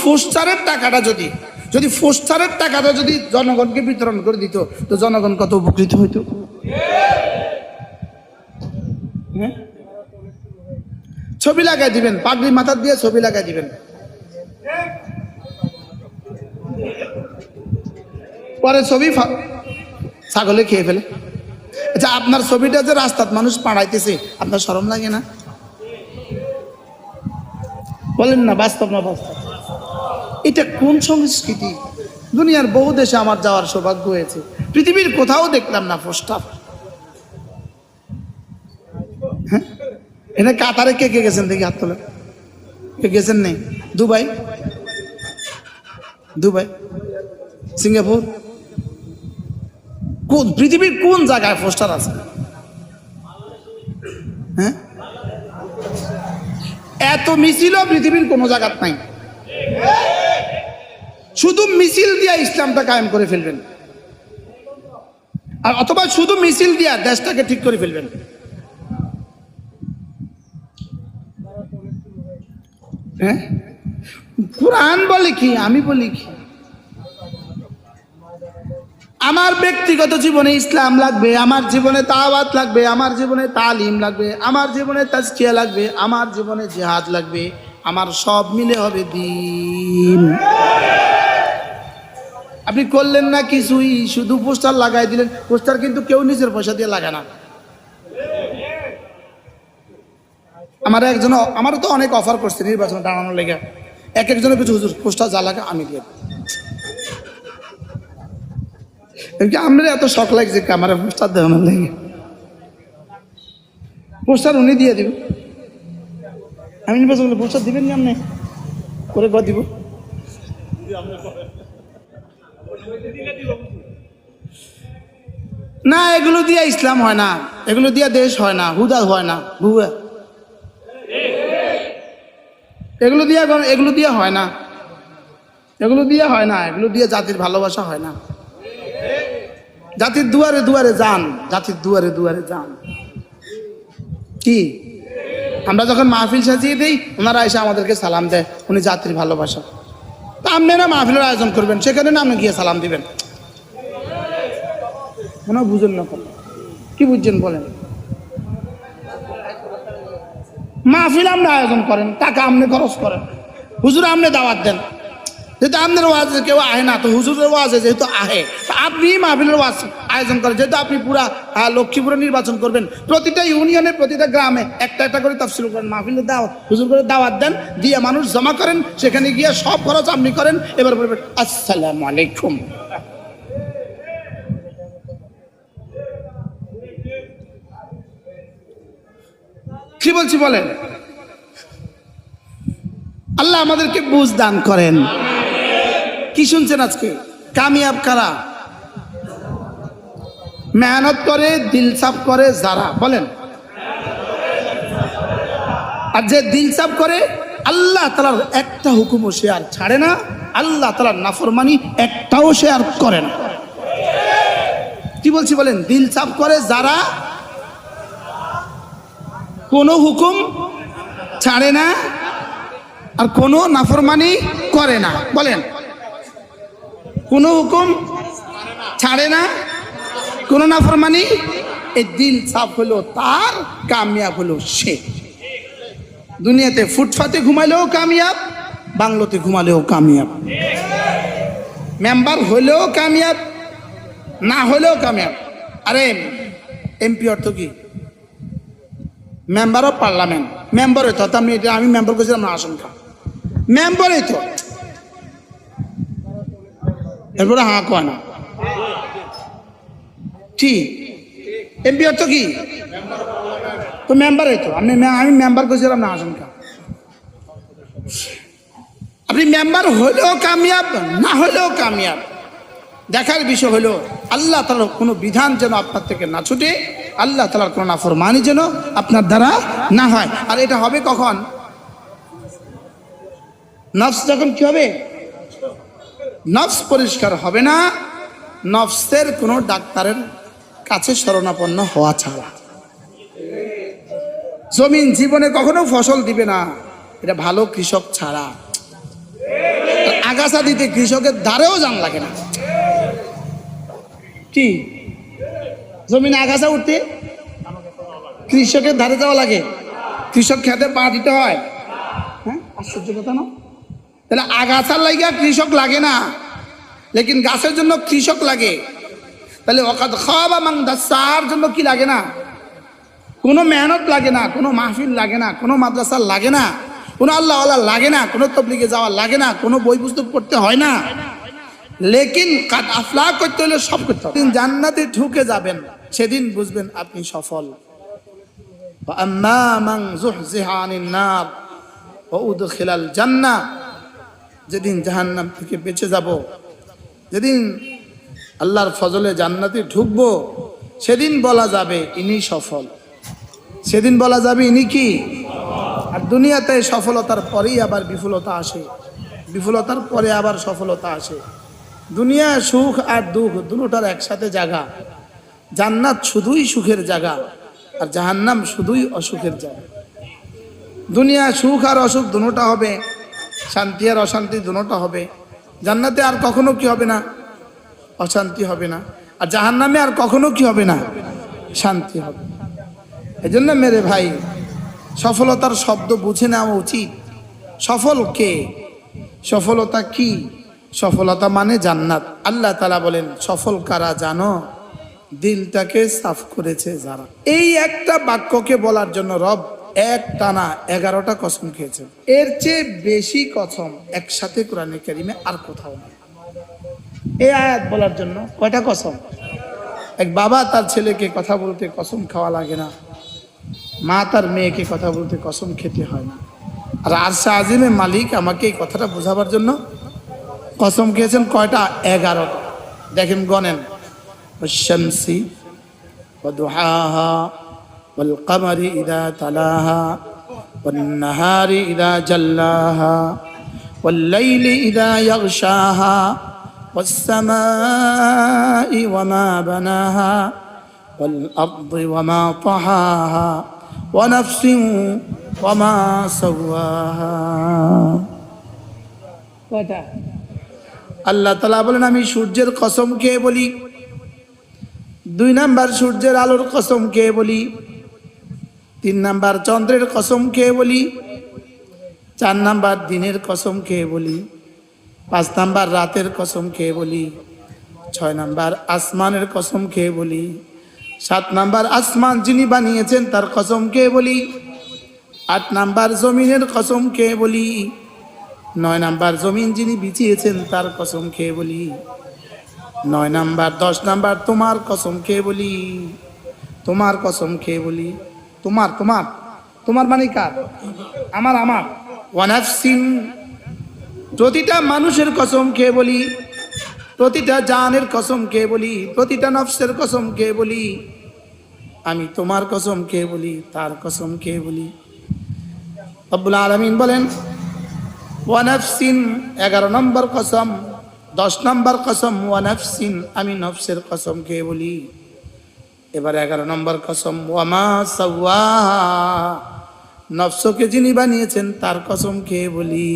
পোস্টারের টাকাটা যদি পোস্টারের টাকাটা যদি জনগণকে বিতরণ করে দিত তো জনগণ কত উপকৃত হইতো। হ্যাঁ, ছবি লাগাই দিবেন, পাগড়ি মাথা দিয়ে ছবি লাগাই দিবেন, পরে ছবি ছাগলে খেয়ে ফেলে। আচ্ছা, আপনার ছবিটা যে রাস্তার মানুষ পাড়াইতেছে, আপনার শরম লাগে না? বলেন না, বাস্তব না বাস্তব? এটা কোন সংস্কৃতি? দুনিয়ার বহু দেশে আমার যাওয়ার সৌভাগ্য হয়েছে, পৃথিবীর কোথাও দেখলাম না পোস্টার। হ্যাঁ, এখানে কাতারে কে কে গেছেন দেখি হাত তোলেন। কে গেছেন? নেই? দুবাই, সিঙ্গাপুর, কোন পৃথিবীর কোন জায়গায় পোস্টার আছে? হ্যাঁ, এত মিছিলও পৃথিবীর কোন জায়গাত নাই। শুধু মিছিল দিয়া ইসলামটা কায়েম করে ফেলবেন, আর অথবা শুধু মিছিল দিয়া দেশটাকে ঠিক করে ফেলবেন। হ্যাঁ, কোরআন বলে কি, আমি বলি কি? আমার ব্যক্তিগত জীবনে ইসলাম লাগবে, আমার জীবনে দাওয়াত লাগবে, আমার জীবনে তালিম লাগবে, আমার জীবনে তাজকিয়া লাগবে, আমার জীবনে জিহাদ লাগবে, আমার সব মিলে হবে দ্বীন। আপনি করলেন না কিছুই, শুধু পোস্টার লাগাই দিলেন। পোস্টার কিন্তু কেউ নিজের পয়সা দিয়ে লাগায় না। আমারও তো অনেক অফার করছে নির্বাচনে দাঁড়ানোর লেগে, এক একজনের কিছু হুজুর পোস্টার যা লাগা আমি দিয়ে। আমরা এত শখ লাগছে আমার পোস্টার দেওয়ানোর লেগে, পোস্টার উনি দিয়ে দিব। আমি নির্বাচন পোস্টার দিবেন নি? আপনি করে দিব না। এগুলো দিয়ে ইসলাম হয় না, এগুলো দিয়ে দেশ হয় না, হুদা হয় না, ভুয়া। এগুলো দিয়ে হয় না, এগুলো দিয়ে জাতির ভালোবাসা হয় না। জাতির দুয়ারে দুয়ারে যান, জাতির দুয়ারে দুয়ারে যান। কি আমরা যখন মাহফিল সাজিয়ে দিই, ওনারা এসে আমাদেরকে সালাম দেয়, উনি জাতির ভালোবাসা। তা আপনারা মাহফিলের আয়োজন করবেন, সেখানে না আপনি গিয়ে সালাম দিবেন? মনে হয় বুঝেন না। কি বুঝছেন বলেন? মাহফিল আপনি আয়োজন করেন, টাকা আপনি খরচ করেন, হুজুর আপনি দাওয়াত দেন। যেহেতু আপনার ওয়াজে কেউ আহে না, তো হুজুরের ওয়াজে যেহেতু আহে, আপনি মাহফিলের ওয়াজ আয়োজন করেন। যেহেতু আপনি পুরা লক্ষ্মীপুরে নির্বাচন করবেন, প্রতিটা ইউনিয়নে প্রতিটা গ্রামে একটা একটা করে তাফসীর করেন, মাহফিলের দাওয়াত হুজুর করে দাওয়াত দেন, দিয়ে মানুষ জমা করেন, সেখানে গিয়ে সব খরচ আপনি করেন। এবার বলবেন আসসালামু আলাইকুম। কি বলছি বলেন? আল্লাহ আমাদেরকে বুঝ দান করেন। কি শুনছেন আজকে? কামিয়াব কারা? মেহনত করে, দিল সাফ করে যারা, বলেন। আর যে দিল সাফ করে, আল্লাহ তাআলার একটা হুকুমও সে আর ছাড়ে না, আল্লাহ তাআলার নাফরমানি একটাও সে আর করে না। কি বলছি বলেন? দিল সাফ করে যারা কোনো হুকুম ছাড়ে না আর কোনো নাফরমানি করে না, বলেন। কোনো হুকুম ছাড়ে না, কোনো নাফরমানি, এই দিল সাফ হলো তার, কামিয়াব হলো সে। দুনিয়াতে ফুটপাতে ঘুমালেও কামিয়াব, বাংলোতে ঘুমালেও কামিয়াব, মেম্বার হলেও কামিয়াব, না হলেও কামিয়াব। আরে এমপি অর্থ কি? মেম্বার অফ পার্লামেন্ট, মেম্বার হইতো। আমি মেম্বার করছিলাম না, আশঙ্কা মেম্বার হইতো, এরপরে হ্যাঁ কয় না। কি এমপি অর্থ কি? তো মেম্বার হইতো। আমি মেম্বার করছিলাম না, আশঙ্কা। আপনি মেম্বার হলেও কামিয়াব, না হলেও কামিয়াব। দেখার বিষয় হলো আল্লাহ তাআলার কোনো বিধান যেন আপনার থেকে না ছুটে, আল্লাহ তাআলার কোনো নাফরমানি যেন আপনার দ্বারা না হয়। আর এটা হবে কখন? নফস যখন কি হবে? নফস পরিষ্কার হবে না, নফসের কোনো ডাক্তারের কাছে শরণাপন্ন হওয়া ছাড়া। জমিন জীবনে কখনো ফসল দিবে না, এটা ভালো কৃষক ছাড়া। আগাছা দিতে কৃষকের ধারেও জান লাগে না। কি জমিনে আগাছা উঠতে কৃষকের ধারে যাওয়া লাগে? কৃষক খেতে পা দিতে হয়? হ্যাঁ, আশ্চর্য কথা না? তাহলে আগাছার লাগিয়া কৃষক লাগে না, লেকিন গাছের জন্য কৃষক লাগে। তাহলে ওয়াকাদ খাবা মান দাসার জন্য কি লাগে না? কোনো মেহনত লাগে না, কোনো মাহফিল লাগে না, কোনো মাদ্রাসা লাগে না, কোনো আল্লাহ লাগে না, কোনো তবলিগে যাওয়া লাগে না, কোনো বই পুস্তক পড়তে হয় না। লেকিন কাদ আফলা করতে হলে সব করতে হবে। জান্নাতে ঢুকে যাবেন, সেদিন বুঝবেন আপনি সফল। আম্মা মান যুহজিহা আনিন নার ওয়া উদখিলাল জান্নাহ, যেদিন জাহান্নাম থেকে বেঁচে যাব, যেদিন আল্লাহর ফজলে জান্নাতে ঢুকবো, সেদিন বলা যাবে ইনি সফল। সেদিন বলা যাবে ইনি কি। আর দুনিয়াতে সফলতার পরেই আবার বিফলতা আসে, বিফলতার পরে আবার সফলতা আসে। দুনিয়া সুখ আর দুঃখ দুটোটার একসাথে জায়গা। জান্নাত শুধুই সুখের জায়গা, আর জাহান্নাম শুধুই অসুখের জায়গা। দুনিয়া সুখ আর অসুখ দুটোটা হবে, শান্তি আর অশান্তি দুটোটা হবে। জান্নাতে আর কখনো কি হবে না? অশান্তি হবে না। আর জাহান্নামে আর কখনো কি হবে না? শান্তি হবে। এই জন্য মেরে ভাই, সফলতার শব্দ বুঝে নেওয়া উচিত। সফল কে? সফলতা কি? সফলতা মানে জান্নাত। আল্লাহ তাআলা বলেন সফল কারা জানো? দিলটাকে সাফ করেছে যারা। এই একটা বাক্যকে বলার জন্য রব এক টানা 11টা কসম খেয়েছেন। এর চেয়ে বেশি কসম একসাথে কোরআনে কারিমে আর কোথাও নেই। এই আয়াত বলার জন্য কয়টা কসম? এক বাবা তার ছেলেকে কথা বলতে কসম খাওয়া লাগে না, মা তার মেয়েকে কথা বলতে কসম খেতে হয় না। আর আরশে আজিমে মালিক আমাকে এই কথাটা বোঝাবার জন্য কসম খেয়েছেন কয়টা? 11টা। দেখেন গণেন। والشمسি وضحاها والقمر إذا تلاها والنهار إذا جلاها والليل إذا يغشاها والسماء وما بناها والأرض وما طحاها ونفس وما سواها। আল্লাহ তাআলা বলেন আমি সূর্যের কসম খেয়ে বলি, 2 নাম্বার সূর্যের আলোর কসম খেয়ে বলি, 3 নাম্বার চন্দ্রের কসম খেয়ে বলি, 4 নাম্বার দিনের কসম খেয়ে বলি, 5 নাম্বার রাতের কসম খেয়ে বলি, 6 নাম্বার আসমানের কসম খেয়ে বলি, 7 নাম্বার আসমান যিনি বানিয়েছেন তার কসম খেয়ে বলি, 8 নাম্বার জমিনের কসম খেয়ে বলি, 9 নাম্বার জমিন যিনি বিছিয়েছেন তার কসম খেয়ে বলি, 9 নাম্বার 10 নাম্বার তোমার কসম খেয়ে বলি, তোমার কসম খেয়ে বলি। তোমার তোমার তোমার মানে কার? আমার আমার। ওয়ানাফসিন, প্রতিটা মানুষের কসম খেয়ে বলি, প্রতিটা জানের কসম খেয়ে বলি, প্রতিটা নফসের কসম খেয়ে বলি, আমি তোমার কসম খেয়ে বলি, তার কসম খেয়ে বলি। রব্বুল আলামিন বলেন ওয়ানাফসিন 11 নম্বর কসম, 10 নম্বর কসম ওয়ানাফসিন, আমি নফসের কসম খেয়ে বলি। এবার 11 নম্বর কসম ওয়ামা সাওয়াহা, নফসকে যিনি বানিয়েছেন তার কসম খেয়ে বলি।